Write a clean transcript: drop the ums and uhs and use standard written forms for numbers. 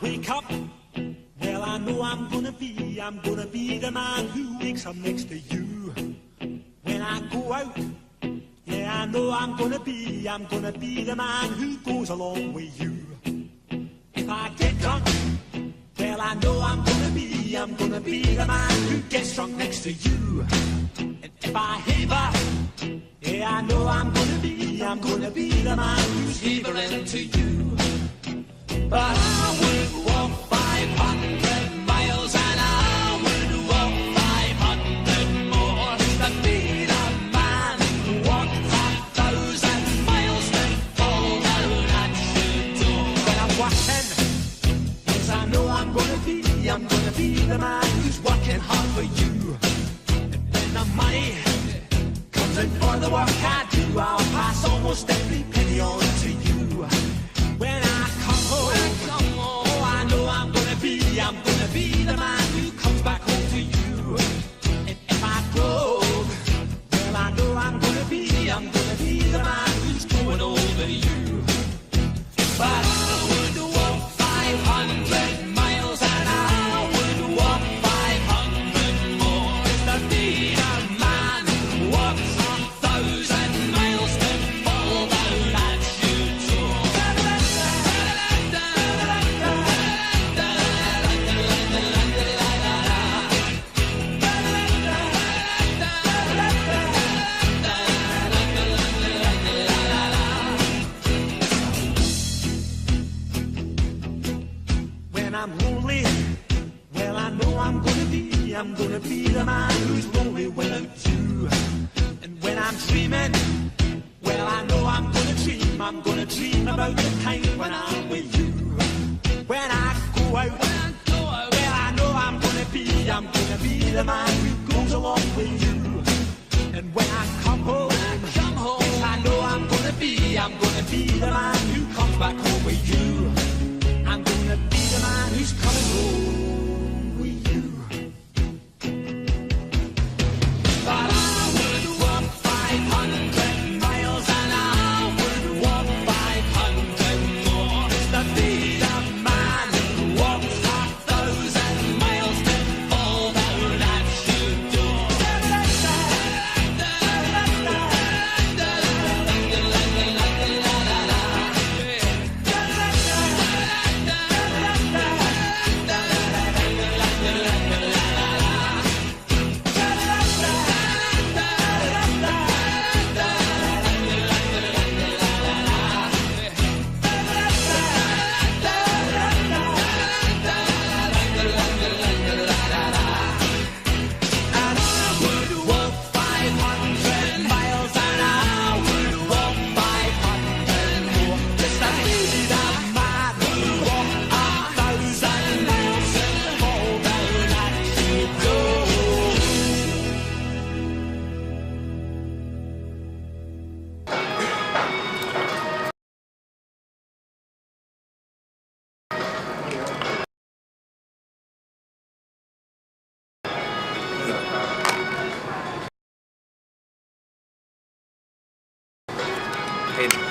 wake up, well, I know I'm gonna be the man who wakes up next to you. When I go out, yeah, I know I'm gonna be the man who goes along with you. If I get drunk, well, I know I'm gonna be the man who gets drunk next to you. And if I haver, yeah, I know I'm gonna be the man who's havering to you. But I would walk 500 miles and I would walk 500 more to be the man who walked 1,000 miles to fall down at your door. When I'm walking, yes, I know I'm gonna be the man who's working hard for you. And when the money comes in for the work I do, I'll pass almost every penny on to you. When I come home, oh, I know I'm gonna be the man who comes back home to you. And if I broke, well, I know I'm gonna be the man who's going over you. But I would walk 500 miles and I would walk 500 more to be the man who walks 1,000 miles to fall down at your door. When I'm lonely, well, I know I'm gonna be the man who's lonely without you. And when I'm dreaming, well, I know I'm gonna dream about the time when I'm with you. When I go out, well, I know I'm gonna be the man who goes along with you. And when I come home, yes, I know I'm gonna be the man who comes back home with you. I'm gonna be the man who's coming home with you. But I would walk 500 miles and I would walk 500 more to be the man who walks 1,000 miles to fall down at your door. Hey.